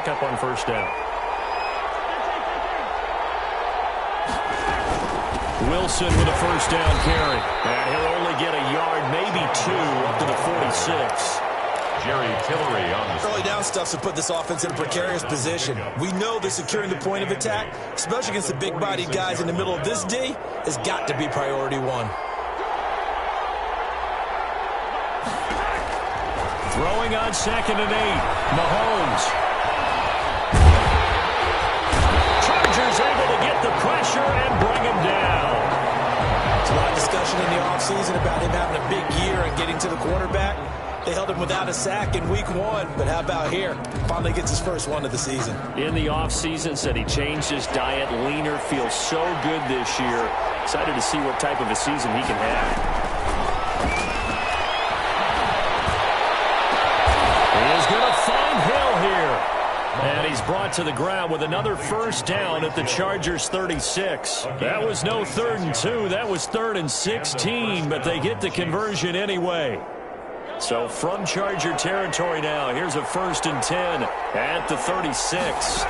back up on first down. Wilson with a first down carry. And he'll only get a yard, maybe 2, up to the 46. Jerry Tillery on the early down stuff to put this offense in a precarious position. We know that securing the point of attack, especially against the big-bodied guys in the middle of this D, has got to be priority one. Throwing on 2nd and 8. Mahomes. Chargers able to get the pressure and bring him down. There's a lot of discussion in the offseason about him having a big year and getting to the quarterback. They held him without a sack in week 1, but how about here? Finally gets his first one of the season. In the offseason, said he changed his diet, leaner, feels so good this year. Excited to see what type of a season he can have. He is going to find Hill here. And he's brought to the ground with another first down at the Chargers' 36. That was no 3rd and 2. That was 3rd and 16, but they get the conversion anyway. So from Charger territory now, here's a 1st and 10 at the 36.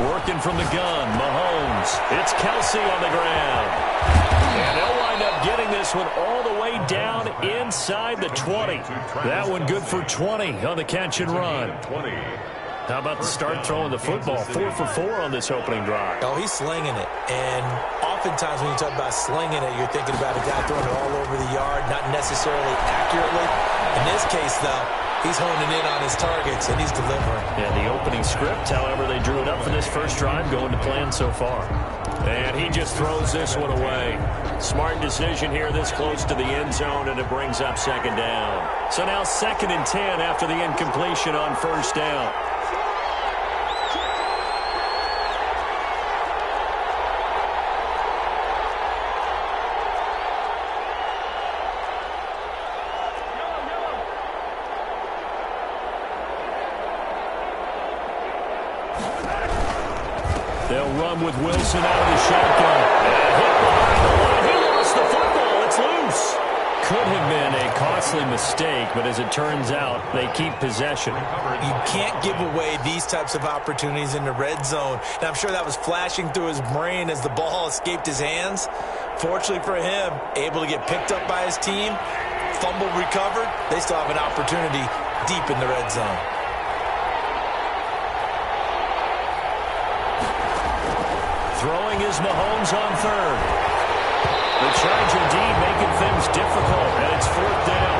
Working from the gun, Mahomes. It's Kelsey on the ground. And they'll wind up getting this one all the way down inside the 20. That one good for 20 on the catch and run. How about the start throwing the football? 4 for 4 on this opening drive. Oh, he's slinging it. And oftentimes when you talk about slinging it, you're thinking about a guy throwing it all over the yard, not necessarily accurately. In this case, though, he's honing in on his targets, and he's delivering. Yeah, the opening script, however, they drew it up for this first drive, going to plan so far. And he just throws this one away. Smart decision here this close to the end zone, and it brings up 2nd down. So now 2nd and 10 after the incompletion on first down. They'll run with Wilson out of the shotgun. And hit behind the line. He lost the football. It's loose. Could have been a costly mistake, but as it turns out, they keep possession. You can't give away these types of opportunities in the red zone. And I'm sure that was flashing through his brain as the ball escaped his hands. Fortunately for him, able to get picked up by his team, fumble recovered. They still have an opportunity deep in the red zone. Throwing is Mahomes on 3rd. The Charger D making things difficult, and it's 4th down.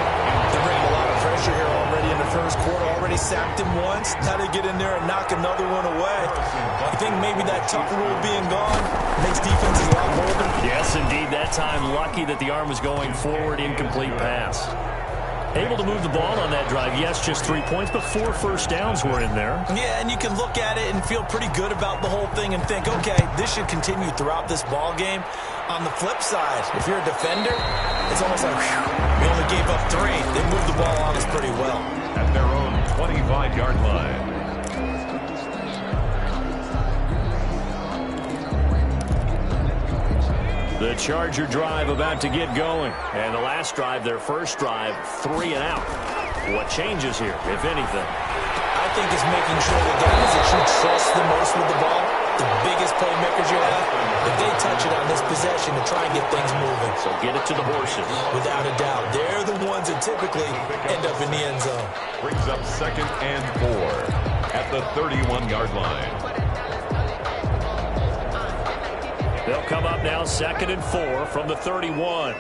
They're bringing a lot of pressure here already in the first quarter. Already sacked him once. Now they get in there and knock another one away. I think maybe that tuck rule being gone makes defenses a lot bolder. Yes, indeed. That time, lucky that the arm was going forward. Incomplete pass. Able to move the ball on that drive. Yes, just 3 points, but 4 first downs were in there. Yeah, and you can look at it and feel pretty good about the whole thing and think, okay, this should continue throughout this ball game. On the flip side, if you're a defender, it's almost like, whew, we only gave up 3. They moved the ball on us pretty well. At their own 25-yard line. The Charger drive about to get going. And the last drive, their first drive, 3 and out. What changes here, if anything? I think it's making sure the guys that you trust the most with the ball, the biggest playmakers you have, that they touch it on this possession to try and get things moving. So get it to the horses. Without a doubt. They're the ones that typically end up in the end zone. Brings up 2nd and 4 at the 31-yard line. They'll come up now 2nd and 4 from the 31.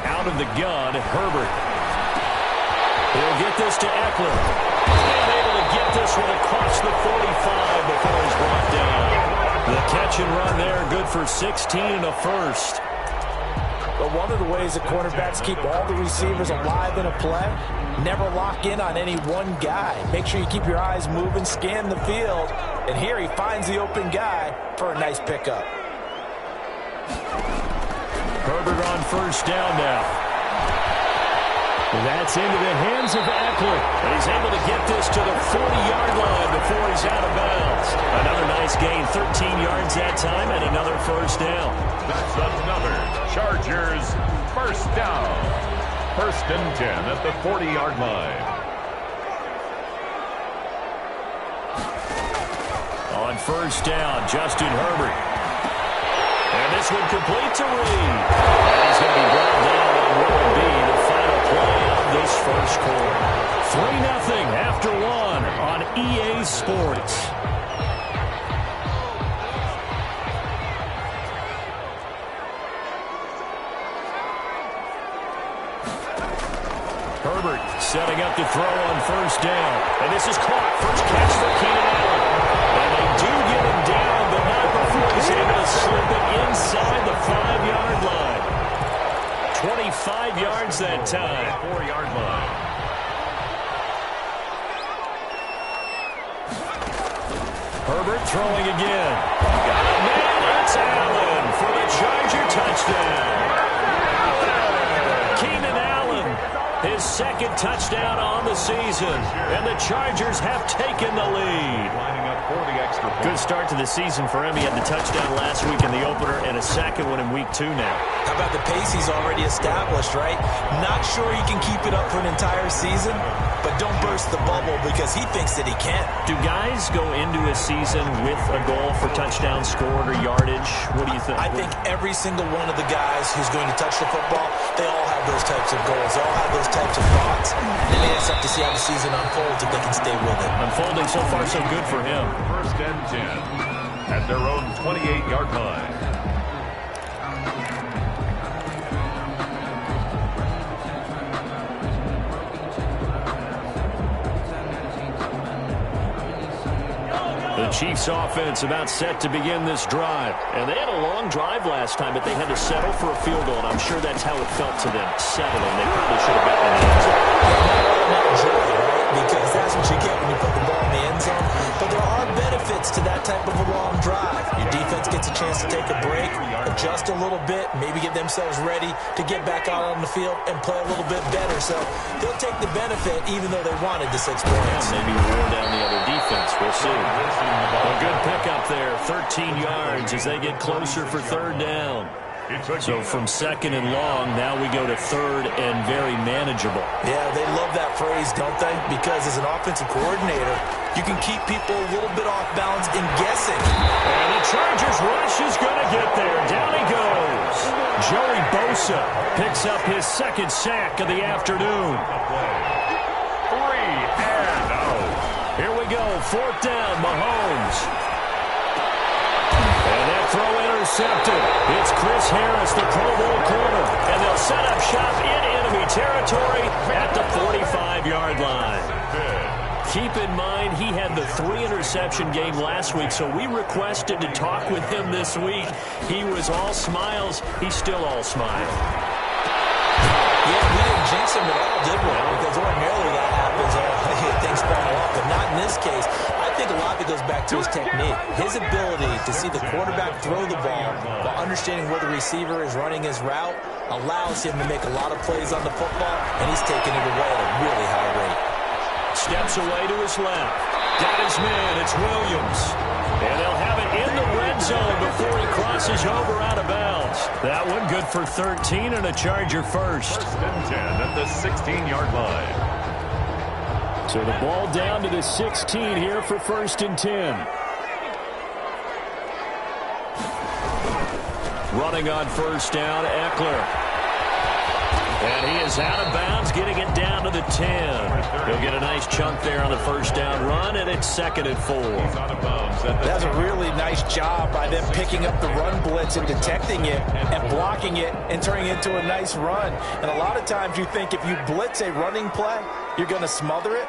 Out of the gun, Herbert. He'll get this to Eckler. And able to get this one across the 45 before he's brought down. The catch and run there, good for 16 and a first. But one of the ways that quarterbacks keep all the receivers alive in a play, never lock in on any one guy. Make sure you keep your eyes moving, scan the field, and here he finds the open guy for a nice pickup. Herbert on first down now. That's into the hands of Eckler. And he's able to get this to the 40-yard line before he's out of bounds. Another nice gain, 13 yards that time, and another first down. That's another Chargers first down. 1st and 10 at the 40-yard line. on first down, Justin Herbert. And this one complete to Reed. And he's going to be brought down on what will be the final play of this first quarter. 3-0 after one on EA Sports. Herbert setting up to throw on first down. And this is caught. First catch for Keenan Allen. And they do get him down, but not before he's able to slip it inside the 5-yard line. 25 yards that time. 4-yard line. Herbert throwing again. Got a man. It's Allen for the Charger touchdown. Keenan Allen, his second touchdown on the season. And the Chargers have taken the lead. Lining up for the extra point. Good start to the season for him. He had the touchdown last week in the opener and a second one in week 2 now. How about the pace he's already established, right? Not sure he can keep it up for an entire season, but don't burst the bubble because he thinks that he can. Do guys go into a season with a goal for touchdowns scored or yardage? What do you think? I think every single one of the guys who's going to touch the football, they all have those types of goals. They all have those types of thoughts. And then it's up to see how the season unfolds if they can stay with it. Unfolding so far so good for him. First and 10 at their own 28-yard line. The Chiefs offense about set to begin this drive. And they had a long drive last time, but they had to settle for a field goal. And I'm sure that's how it felt to them, settling. They probably should have gotten in the end zone. Not joy, right? Because that's what you get when you put the ball in the end zone. But there are benefits to that type of a long drive. Your defense gets a chance to take a break, adjust a little bit, maybe get themselves ready to get back out on the field and play a little bit better. So they'll take the benefit even though they wanted the 6 points. Yeah, maybe wore down the other defense. We'll see. A good pickup there, 13 yards as they get closer for third down. So from second and long, now we go to third and very manageable. Yeah, they love that phrase, don't they? Because as an offensive coordinator, you can keep people a little bit off balance in guessing. And the Chargers rush is going to get there. Down he goes. Joey Bosa picks up his second sack of the afternoon. 3-0. Here we go, fourth down, Mahomes. And that throw intercepted. It's Chris Harris, the Pro Bowl corner. And they'll set up shop in enemy territory at the 45-yard line. Keep in mind, he had the 3-interception game last week, so we requested to talk with him this week. He was all smiles. He's still all smile. Yeah, we didn't jinx him at all, did we? Because ordinarily that happens. Things fall off, but not in this case. I think a lot of it goes back to his technique. His ability to see the quarterback throw the ball while understanding where the receiver is running his route allows him to make a lot of plays on the football, and he's taking it away at a really high rate. Steps away to his left. Got his man. It's Williams. And they'll have it in the red zone before he crosses over out of bounds. That one good for 13 and a Charger first. First and 10 at the 16-yard line. So the ball down to the 16 here for first and 10. Running on first down, Eckler. And he is out of bounds, getting it down to the 10. He'll get a nice chunk there on the first down run, and it's second and 4. That's a really nice job by them picking up the run blitz and detecting it and blocking it and turning it into a nice run. And a lot of times you think if you blitz a running play, you're going to smother it.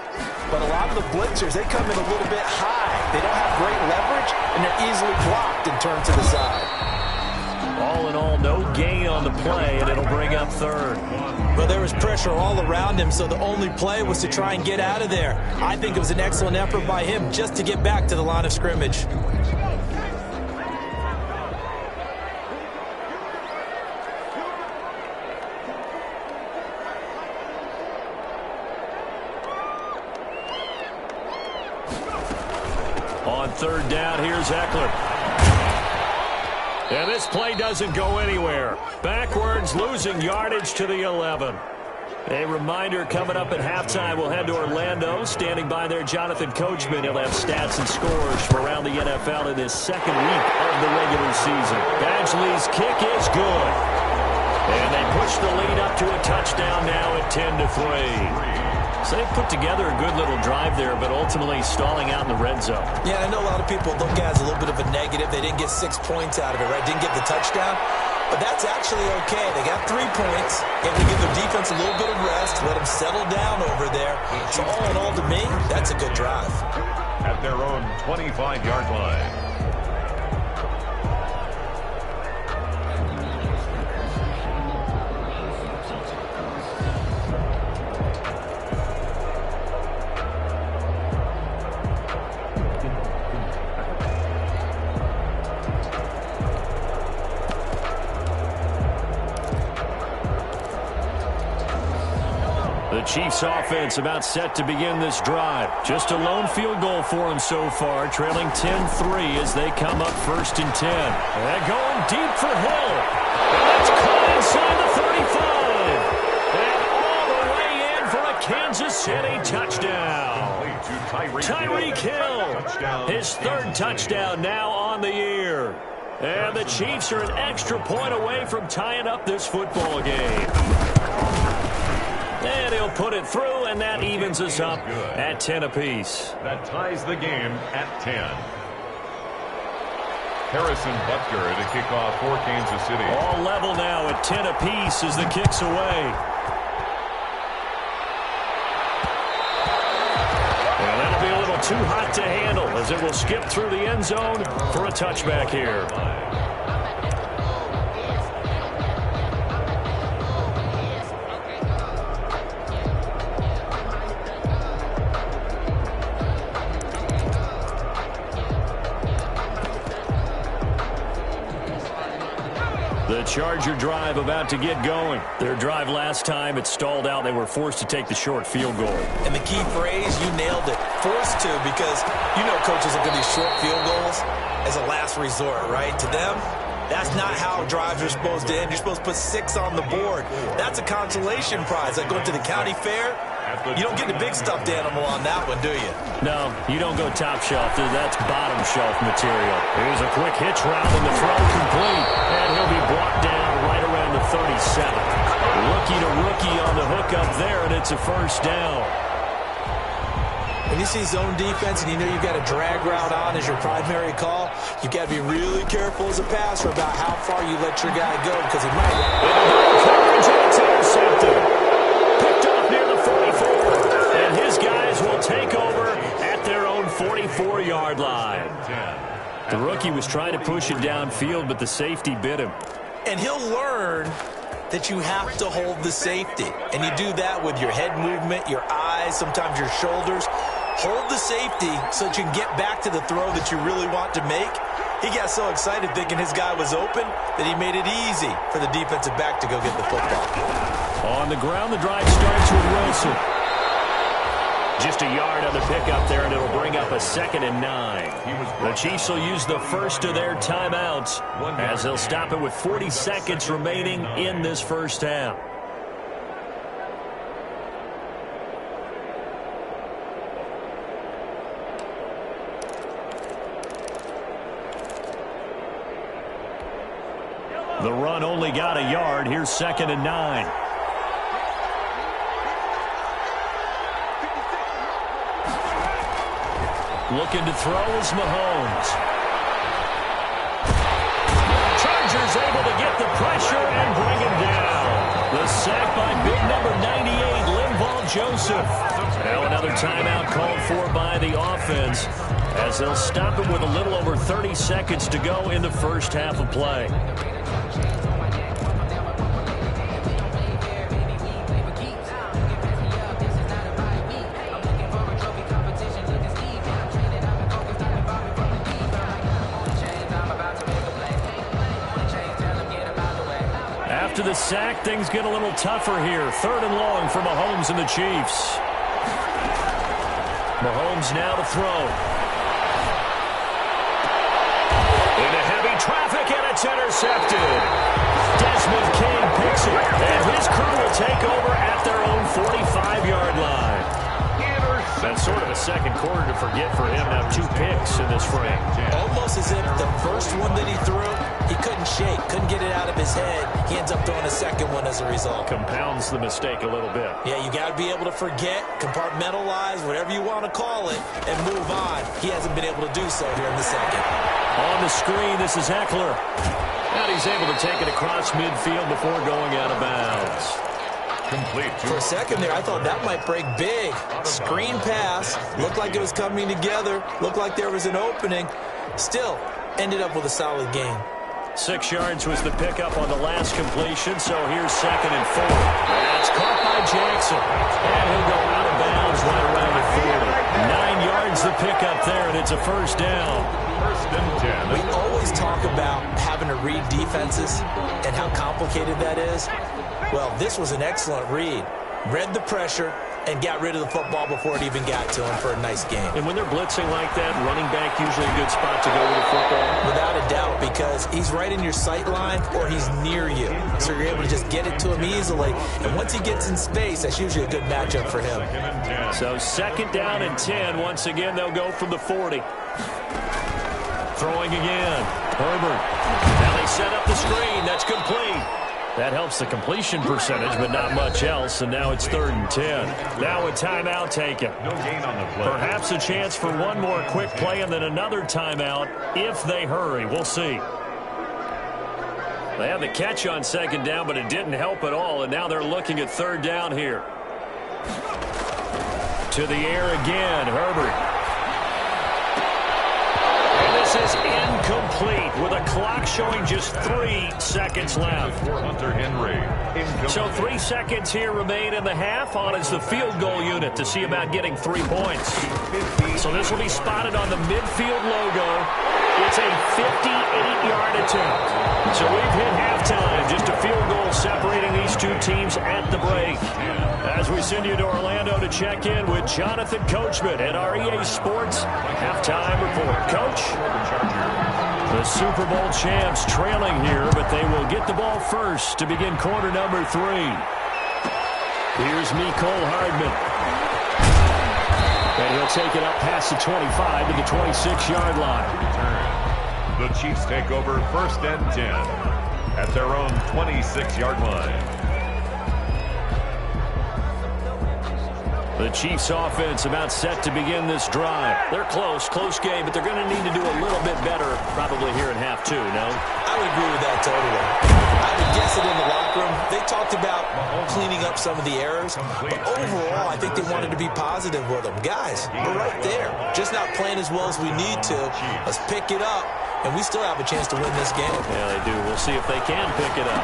But a lot of the blitzers, they come in a little bit high. They don't have great leverage, and they're easily blocked and turned to the side. All in all, no gain on the play, and it'll bring up third. Well, there was pressure all around him, so the only play was to try and get out of there. I think it was an excellent effort by him just to get back to the line of scrimmage. On third down, here's Eckler. And this play doesn't go anywhere. Backwards, losing yardage to the 11. A reminder coming up at halftime, we'll head to Orlando. Standing by there, Jonathan Coachman. He'll have stats and scores from around the NFL in this second week of the regular season. Badgley's kick is good. And they push the lead up to a touchdown now at 10-3. So they put together a good little drive there, but ultimately stalling out in the red zone. Yeah, I know a lot of people look at it as a little bit of a negative. They didn't get 6 points out of it, right? Didn't get the touchdown. But that's actually okay. They got 3 points. Able to give their defense a little bit of rest, let them settle down over there. So all in all, to me, that's a good drive. At their own 25-yard line. The Chiefs offense about set to begin this drive. Just a lone field goal for them so far, trailing 10-3 as they come up 1st and 10. And going deep for Hill. And that's caught inside the 35. And all the way in for a Kansas City touchdown. Tyreek Hill, his 3rd touchdown now on the year. And the Chiefs are an extra point away from tying up this football game. And he'll put it through, and that evens us up at 10 apiece. That ties the game at 10. Harrison Butker to kick off for Kansas City. All level now at 10 apiece as the kick's away. And that'll be a little too hot to handle as it will skip through the end zone for a touchback here. The Charger drive about to get going. Their drive last time, it stalled out. They were forced to take the short field goal. And the key phrase, you nailed it. Forced to, because you know coaches look at these short field goals as a last resort, right? To them, that's not how drives are supposed to end. You're supposed to put 6 on the board. That's a consolation prize. Like going to the county fair, you don't get the big stuffed animal on that one, do you? No, you don't go top shelf. That's bottom shelf material. Here's a quick hitch route and the throw complete. And he'll be brought down right around the 37. Rookie to rookie on the hook up there, and it's a 1st down. When you see zone defense and you know you've got a drag route on as your primary call, you've got to be really careful as a passer about how far you let your guy go, because he might. Coverage, and it's intercepted. Picked off near the 44. And his guys will take over at their own 44-yard line. The rookie was trying to push it downfield, but the safety bit him. And he'll learn that you have to hold the safety. And you do that with your head movement, your eyes, sometimes your shoulders. Hold the safety so that you can get back to the throw that you really want to make. He got so excited thinking his guy was open that he made it easy for the defensive back to go get the football. On the ground, the drive starts with Wilson. Just a yard on the pickup there, and it'll bring up a 2nd and 9. The Chiefs will use the first of their timeouts as they'll stop it with 40 seconds remaining in this first half. The run only got a yard. Here's 2nd and 9. Looking to throw is Mahomes. Chargers able to get the pressure and bring him down. The sack by big number 98, Linval Joseph. Now another timeout called for by the offense as they'll stop it with a little over 30 seconds to go in the first half of play. After the sack, things get a little tougher here. 3rd and long for Mahomes and the Chiefs. Mahomes now to throw. Into heavy traffic, and it's intercepted. Desmond King Dixon. And his crew will take over at their own 45-yard line. That's sort of a second quarter to forget for him. Now 2 picks in this frame. Almost as if the first one that he threw, he couldn't shake, couldn't get it out of his head. He ends up throwing a second one as a result. Compounds the mistake a little bit. Yeah, you got to be able to forget, compartmentalize, whatever you want to call it, and move on. He hasn't been able to do so here in the second. On the screen, this is Eckler. And he's able to take it across midfield before going out of bounds. Complete. For a second there, I thought that might break big. Screen pass. Looked like it was coming together. Looked like there was an opening. Still, ended up with a solid game. 6 yards was the pickup on the last completion, so here's 2nd and 4. That's caught by Jackson. And he'll go out of bounds right around the 40. 9 yards the pickup there, and it's a first down. First and 10. We always talk about having to read defenses and how complicated that is. Well, this was an excellent read. Read the pressure and got rid of the football before it even got to him for a nice game. And when they're blitzing like that, running back usually a good spot to go with the football? Without a doubt, because he's right in your sight line or he's near you. So you're able to just get it to him easily. And once he gets in space, that's usually a good matchup for him. So 2nd down and 10. Once again, they'll go from the 40. Throwing again. Herbert. Now they set up the screen. That's complete. That helps the completion percentage, but not much else, and now it's 3rd and 10. Now a timeout taken. No gain on the play. Perhaps a chance for one more quick play and then another timeout if they hurry. We'll see. They had the catch on 2nd down, but it didn't help at all, and now they're looking at 3rd down here. To the air again, Herbert. This is incomplete with a clock showing just 3 seconds left. For Hunter Henry. So 3 seconds here remain in the half. On is the field goal unit to see about getting 3 points. So this will be spotted on the midfield logo. It's a 58-yard attempt. So we've hit halftime. Just a field goal separating these 2 teams at the break. As we send you to Orlando to check in with Jonathan Coachman at our EA Sports Halftime Report. Coach, the Super Bowl champs trailing here, but they will get the ball first to begin quarter number 3. Here's Mecole Hardman. And he'll take it up past the 25 to the 26-yard line. The Chiefs take over 1st and 10 at their own 26-yard line. The Chiefs offense about set to begin this drive. They're close game, but they're going to need to do a little bit better probably here in half 2, no? I would agree with that totally. I would guess it in the locker room. They talked about cleaning up some of the errors, but overall, I think they wanted to be positive with them. Guys, we're right there. Just not playing as well as we need to. Let's pick it up, and we still have a chance to win this game. Yeah, they do. We'll see if they can pick it up.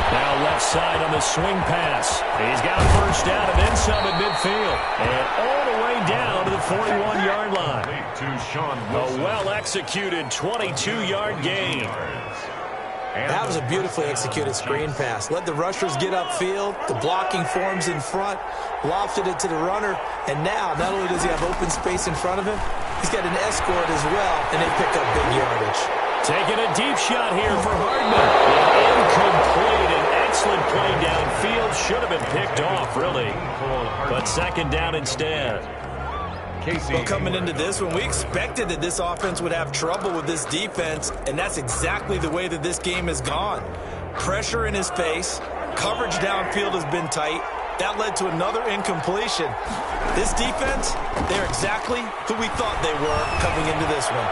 Now left side on the swing pass. He's got a first down and then some at midfield. And all the way down to the 41-yard line. A well-executed 22-yard gain. That was a beautifully executed screen pass. Let the rushers get upfield. The blocking forms in front. Lofted it to the runner. And now, not only does he have open space in front of him, he's got an escort as well, and they pick up big yardage. Taking a deep shot here for Hardman. Incomplete. An excellent play downfield. Should have been picked off, really. But 2nd down instead. Well, coming into this one, we expected that this offense would have trouble with this defense, and that's exactly the way that this game has gone. Pressure in his face. Coverage downfield has been tight. That led to another incompletion. This defense, they're exactly who we thought they were coming into this one.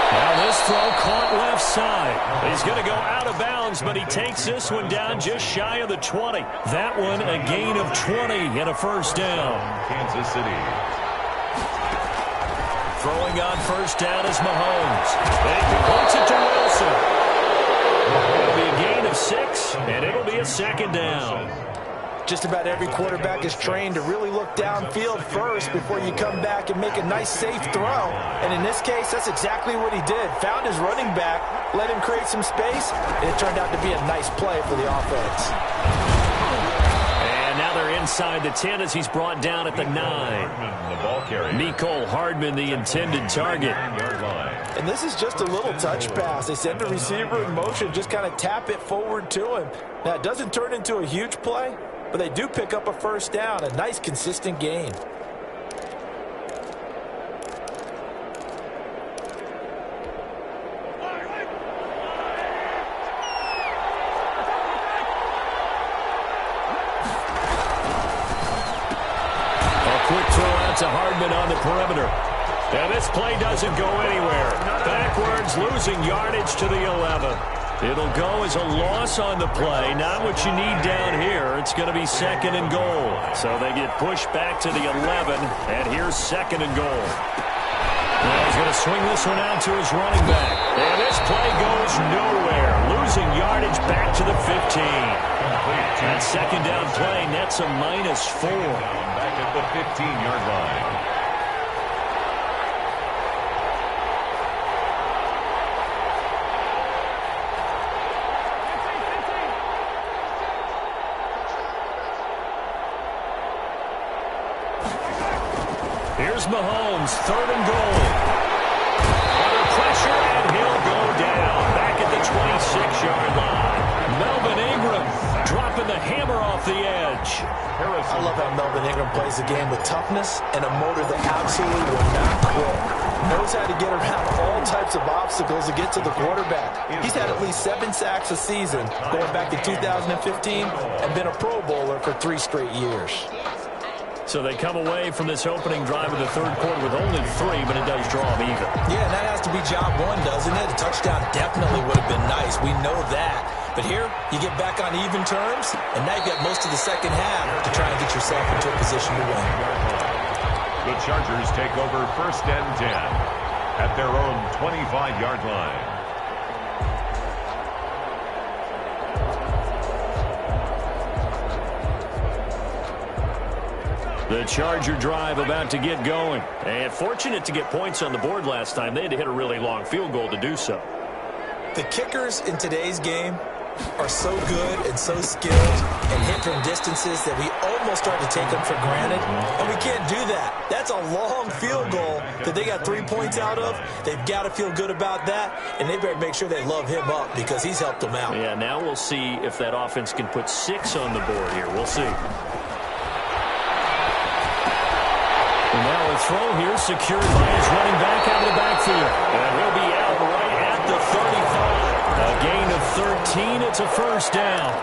Now this throw caught left side. He's going to go out of bounds, but he takes this one down just shy of the 20. That one a gain of 20 and a first down. Kansas City. Throwing on first down is Mahomes. And he points it to Wilson. It'll be a gain of 6, and it'll be a 2nd down. Just about every quarterback is trained to really look downfield first before you come back and make a nice, safe throw. And in this case, that's exactly what he did. Found his running back, let him create some space, and it turned out to be a nice play for the offense. And now they're in inside the 10 as he's brought down at the 9. The ball carrier. Mecole Hardman, the intended target. And this is just a little touch pass. They send the receiver in motion, just kind of tap it forward to him. Now, it doesn't turn into a huge play, but they do pick up a first down, a nice, consistent gain. Quick throw out to Hardman on the perimeter. And this play doesn't go anywhere. Backwards, losing yardage to the 11. It'll go as a loss on the play. Not what you need down here. It's going to be 2nd and goal. So they get pushed back to the 11. And here's 2nd and goal. Now he's going to swing this one out to his running back. And this play goes nowhere. Losing yardage back to the 15. That 2nd down play nets a -4. At the 15-yard line. Here's Mahomes, 3rd and goal. Under pressure, and he'll go down. Back at the 26-yard line. Melvin Ingram dropping the hammer off the edge. I love how Melvin Ingram plays the game with toughness and a motor that absolutely will not quit. Knows how to get around all types of obstacles to get to the quarterback. He's had at least 7 sacks a season going back to 2015 and been a Pro Bowler for 3 straight years. So they come away from this opening drive of the 3rd quarter with only 3, but it does draw them even. Yeah, and that has to be job 1, doesn't it? A touchdown definitely would have been nice. We know that. But here, you get back on even terms, and now you've got most of the second half to try and get yourself into a position to win. The Chargers take over 1st and 10 at their own 25-yard line. The Charger drive about to get going. And fortunate to get points on the board last time. They had to hit a really long field goal to do so. The kickers in today's game are so good and so skilled and hit from distances that we almost start to take them for granted. And we can't do that. That's a long field goal that they got 3 points out of. They've got to feel good about that, and they better make sure they love him up because he's helped them out. Yeah, now we'll see if that offense can put 6 on the board here. We'll see. And now a throw here secured by his running back out of the backfield. And he'll be out right at the 35. A gain of 13. It's a first down.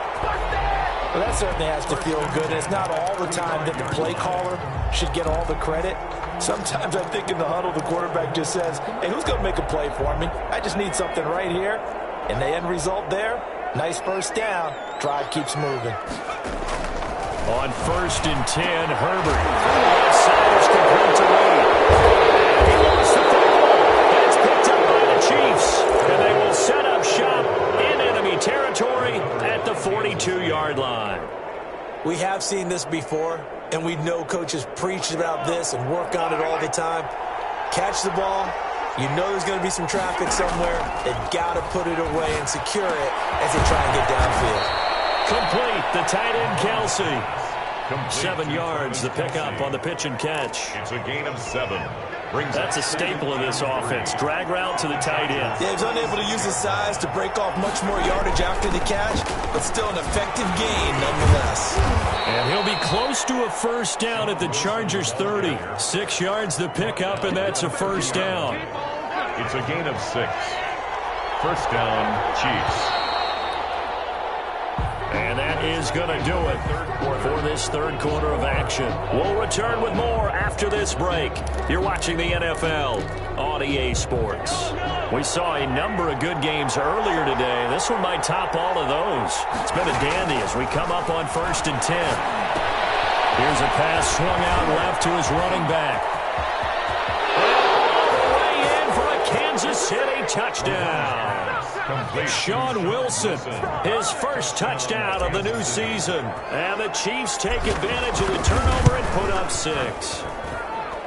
Well, that certainly has to feel good. And it's not all the time that the play caller should get all the credit. Sometimes I think in the huddle, the quarterback just says, hey, who's going to make a play for me? I just need something right here. And the end result there, nice first down. Drive keeps moving. On 1st and 10, Herbert. Sanders complete to Lee. He lost the football. It's picked up by the Chiefs. And they will set up shop in enemy territory at the 42-yard line. We have seen this before, and we know coaches preach about this and work on it all the time. Catch the ball. You know there's going to be some traffic somewhere. They've got to put it away and secure it as they try and get downfield. Complete, the tight end, Kelsey. 7 yards, the pickup on the pitch and catch. It's a gain of 7. That's a staple of this offense. Drag route to the tight end. Yeah, he's unable to use his size to break off much more yardage after the catch, but still an effective gain nonetheless. And he'll be close to a first down at the Chargers 30. 6 yards the pickup, and that's a first down. It's a gain of 6. First down, Chiefs. And that is going to do it for this 3rd quarter of action. We'll return with more after this break. You're watching the NFL on EA Sports. We saw a number of good games earlier today. This one might top all of those. It's been a dandy as we come up on 1st and 10. Here's a pass swung out left to his running back. All the way in for a Kansas City touchdown. Sean Wilson, his first touchdown of the new season. And the Chiefs take advantage of the turnover and put up 6.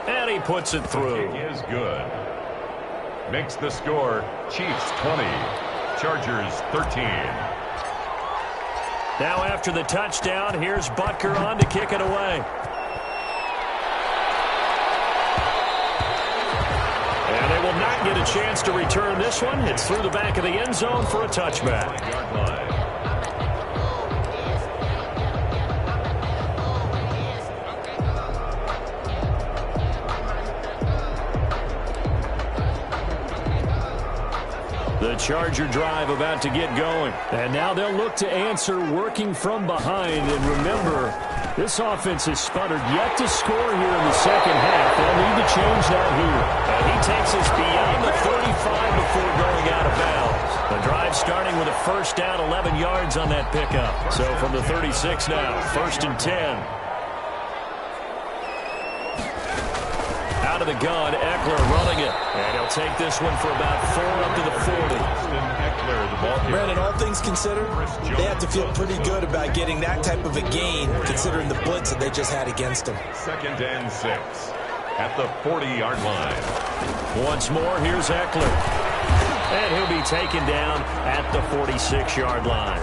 And he puts it through. Kick is good. Makes the score Chiefs 20, Chargers 13. Now after the touchdown, here's Butker on to kick it away. And they will not get a chance to return this one. It's through the back of the end zone for a touchback. The Charger drive about to get going. And now they'll look to answer working from behind. And remember, this offense has sputtered yet to score here in the second half. They'll need to change that here. And he takes us beyond the 35 before going out of bounds. The drive starting with a first down, 11 yards on that pickup. So from the 36 now, 1st and 10. Out of the gun, Eckler running it. And he'll take this one for about 4 up to the 40. Brandon, all things considered, they have to feel pretty good about getting that type of a gain, considering the blitz that they just had against them. 2nd and 6 at the 40-yard line. Once more, here's Eckler. And he'll be taken down at the 46-yard line.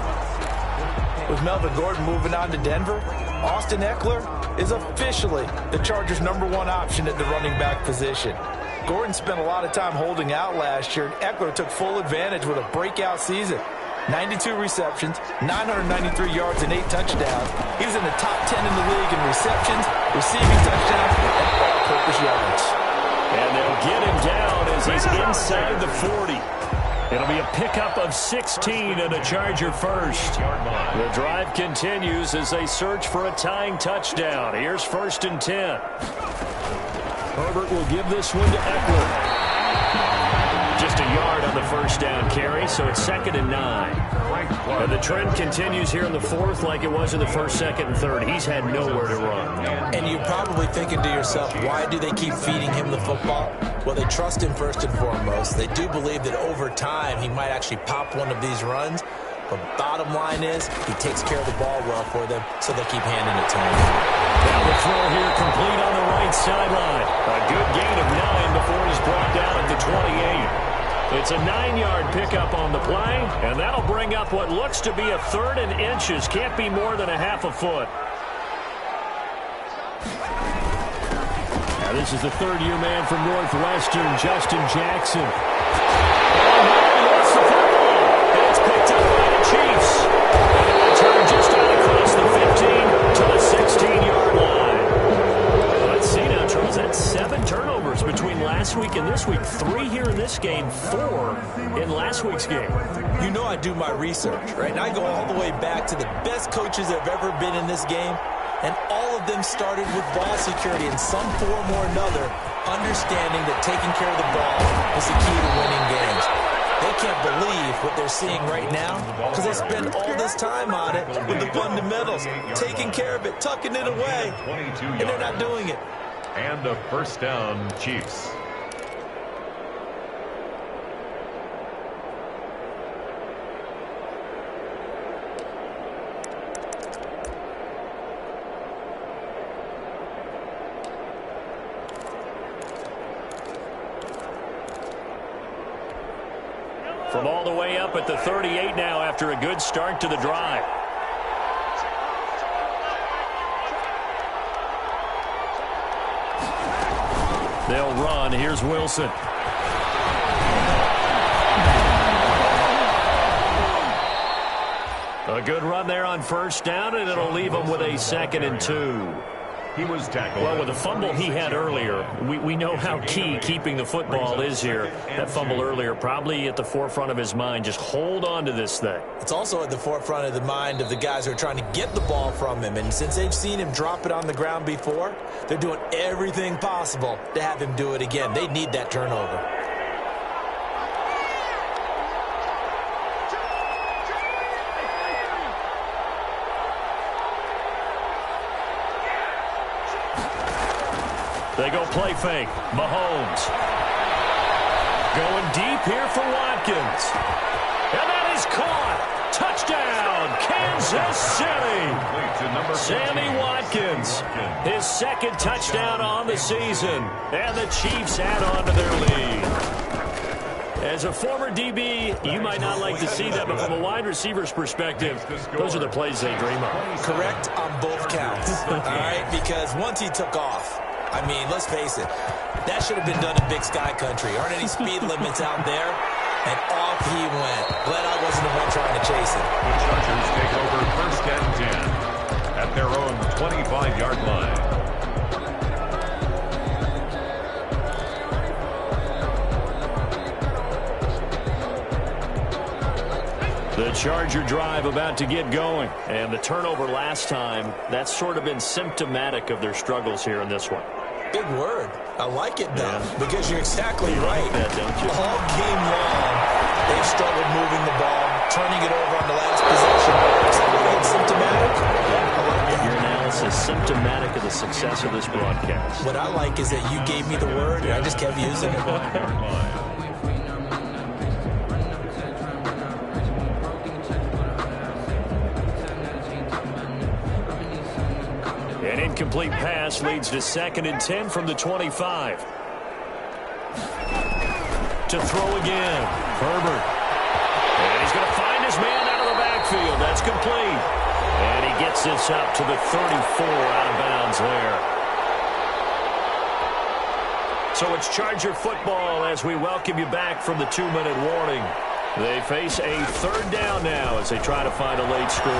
With Melvin Gordon moving on to Denver, Austin Eckler is officially the Chargers' #1 option at the running back position. Gordon spent a lot of time holding out last year, and Eckler took full advantage with a breakout season. 92 receptions, 993 yards, and 8 touchdowns. He was in the top 10 in the league in receptions, receiving touchdowns, and all-purpose yards. And they'll get him down as he's inside the 40. It'll be a pickup of 16 and a Charger first. The drive continues as they search for a tying touchdown. Here's 1st and 10. Herbert will give this one to Eckler. Just a yard on the first down carry, so it's 2nd and 9. And the trend continues here in the 4th like it was in the 1st, 2nd, and 3rd. He's had nowhere to run. And you're probably thinking to yourself, why do they keep feeding him the football? Well, they trust him first and foremost. They do believe that over time he might actually pop one of these runs. But bottom line is he takes care of the ball well for them, so they keep handing it to him. Now the throw here complete on the right sideline. A good gain of 9 before he's brought down at the 28. It's a 9-yard pickup on the play, and that'll bring up what looks to be a 3rd and inches. Can't be more than a half a foot. Now this is the 3rd-year man from Northwestern, Justin Jackson. And it's picked up by the Chiefs. And a return just out across the 15 to the 16-yard line. Let's see now, Charles. That's 7 turnovers between last week and this week. 3 here in this game, 4 in last week's game. You know I do my research, right? And I go all the way back to the best coaches that have ever been in this game. And all of them started with ball security in some form or another, understanding that taking care of the ball is the key to winning games. They can't believe what they're seeing right now because they spend all this time on it with the fundamentals, taking care of it, tucking it away, and they're not doing it. And a 1st down, Chiefs. From all the way up at the 38 now after a good start to the drive. They'll run. Here's Wilson. A good run there on 1st down, and it'll leave them with a 2nd and 2. He was tackled. Well, with the fumble he had earlier, we know how key keeping the football is here. That fumble earlier probably at the forefront of his mind. Just hold on to this thing. It's also at the forefront of the mind of the guys who are trying to get the ball from him. And since they've seen him drop it on the ground before, they're doing everything possible to have him do it again. They need that turnover. They go play fake. Mahomes. Going deep here for Watkins. And that is caught. Touchdown, Kansas City. Sammy Watkins. His 2nd touchdown on the season. And the Chiefs add on to their lead. As a former DB, you might not like to see that, but from a wide receiver's perspective, those are the plays they dream of. Correct on both counts, all right? Because once he took off, I mean, let's face it, that should have been done in Big Sky Country. Aren't any speed limits out there? And off he went. Glad I wasn't the one trying to chase him. The Chargers take over 1st and 10 at their own 25-yard line. The Charger drive about to get going. And the turnover last time, that's sort of been symptomatic of their struggles here in this one. Big word. I like it, though, because you're exactly right. Like that, don't you? All game long, they've struggled moving the ball, turning it over on the last possession. Is that really symptomatic? I like that. Your analysis symptomatic of the success of this broadcast. What I like is that you gave me the word, and I just kept using it. An incomplete pass leads to 2nd and 10 from the 25. To throw again. Herbert. And he's going to find his man out of the backfield. That's complete. And he gets this up to the 34 out of bounds there. So it's Charger football as we welcome you back from the 2-minute warning. They face a 3rd down now as they try to find a late score.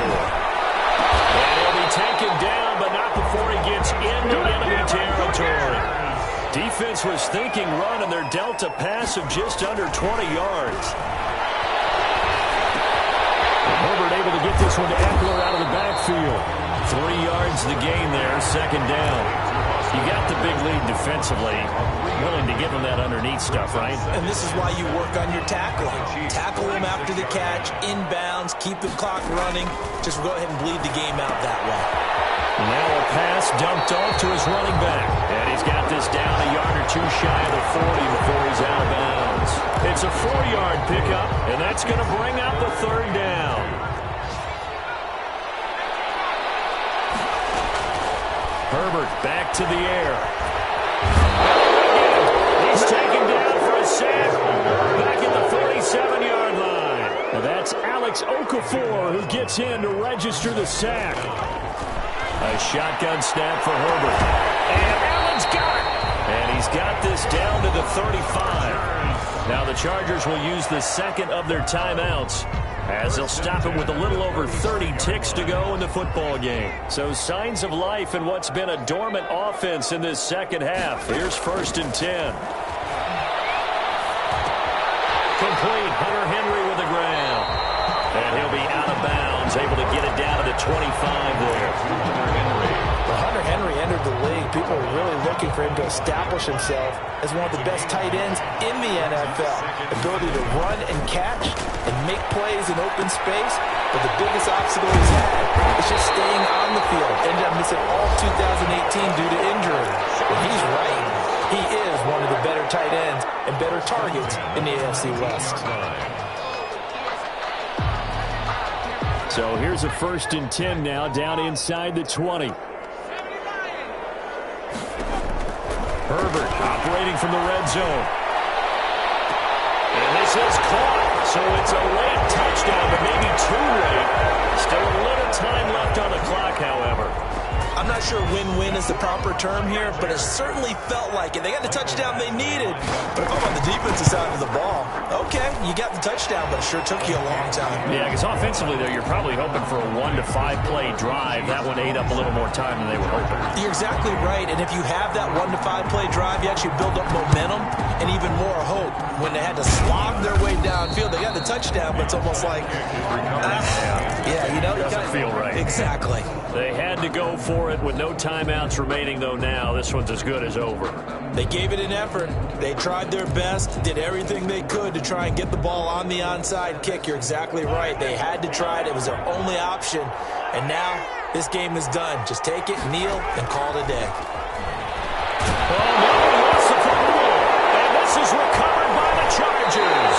And he'll be taken down, but not before he gets into enemy territory. Defense was thinking run, and they're dealt a pass of just under 20 yards. Herbert able to get this one to Eckler out of the backfield. 3 yards the gain there, 2nd down. You got the big lead defensively. Willing to give him that underneath stuff, right? And this is why you work on your tackling. Tackle him after the catch, inbounds, keep the clock running. Just go ahead and bleed the game out that way. Now a pass dumped off to his running back. And he's got this down a yard or two shy of the 40 before he's out of bounds. It's a 4-yard pickup, and that's going to bring out the 3rd down. Herbert back to the air. He's taken down for a sack back at the 47-yard line. And that's Alex Okafor who gets in to register the sack. A shotgun snap for Herbert. And Allen's got it. And he's got this down to the 35. Now the Chargers will use the 2nd of their timeouts as they'll stop it with a little over 30 ticks to go in the football game. So signs of life in what's been a dormant offense in this 2nd half. Here's 1st and 10. Complete. Hunter Henry with the ground. And he'll be out of bounds, able to get it down to the 25 there. Well, Hunter Henry entered the league. People are really looking for him to establish himself as one of the best tight ends in the NFL. Ability to run and catch and make plays in open space. But the biggest obstacle he's had is just staying on the field. Ended up missing all 2018 due to injury. But he's right. He is one of the better tight ends and better targets in the AFC West. So here's a 1st and 10 now down inside the 20. Herbert operating from the red zone. And this is caught. So it's a late touchdown, but maybe too late. Still a little time left on the clock, however. I'm not sure win-win is the proper term here, but it certainly felt like it. They got the touchdown they needed. But if I'm on the defensive side of the ball, okay, you got the touchdown, but it sure took you a long time. Yeah, because offensively, though, you're probably hoping for a 1 to 5 play drive. That one ate up a little more time than they were hoping. You're exactly right, and if you have that 1 to 5 play drive, you actually build up momentum and even more hope. When they had to slog their way downfield, they got the touchdown, but it's almost like, yeah, you know, doesn't feel right. Exactly. They had to go for it with no timeouts remaining, though. Now this one's as good as over. They gave it an effort. They tried their best, did everything they could to try and get the ball on the onside kick. You're exactly right. They had to try it. It was their only option. And now this game is done. Just take it, kneel, and call it a day. Oh, no, he lost the football. And this is recovered by the Chargers.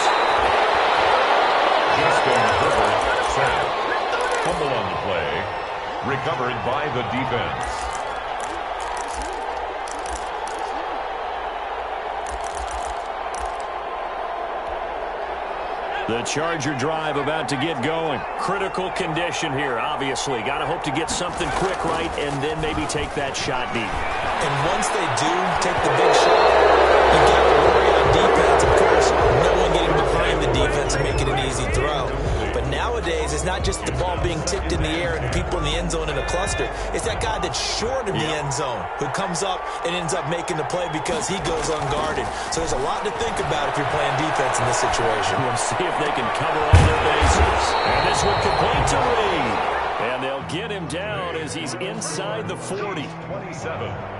Justin Herbert sacked. Fumble on the play. Recovered by the defense. The Charger drive about to get going. Critical condition here, obviously. Got to hope to get something quick right and then maybe take that shot deep. And once they do take the big shot, you got to worry on defense. Of course, no one getting behind the defense and making an easy throw. But nowadays, it's not just the ball being tipped in the air and people in the end zone in a cluster. It's that guy that's short of the end zone who comes up and ends up making the play because he goes unguarded. So there's a lot to think about if you're playing defense in this situation. We'll see if they can cover all their bases. And this one complete to Reed. And they'll get him down as he's inside the 40. 27.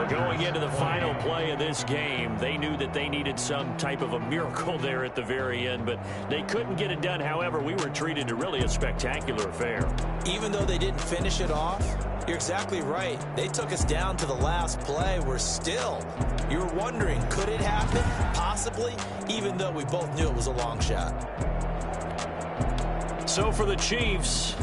Going into the final play of this game, they knew that they needed some type of a miracle there at the very end, but they couldn't get it done. However, we were treated to really a spectacular affair. Even though they didn't finish it off, you're exactly right. They took us down to the last play. We're still, you were wondering, could it happen? Possibly, even though we both knew it was a long shot. So for the Chiefs,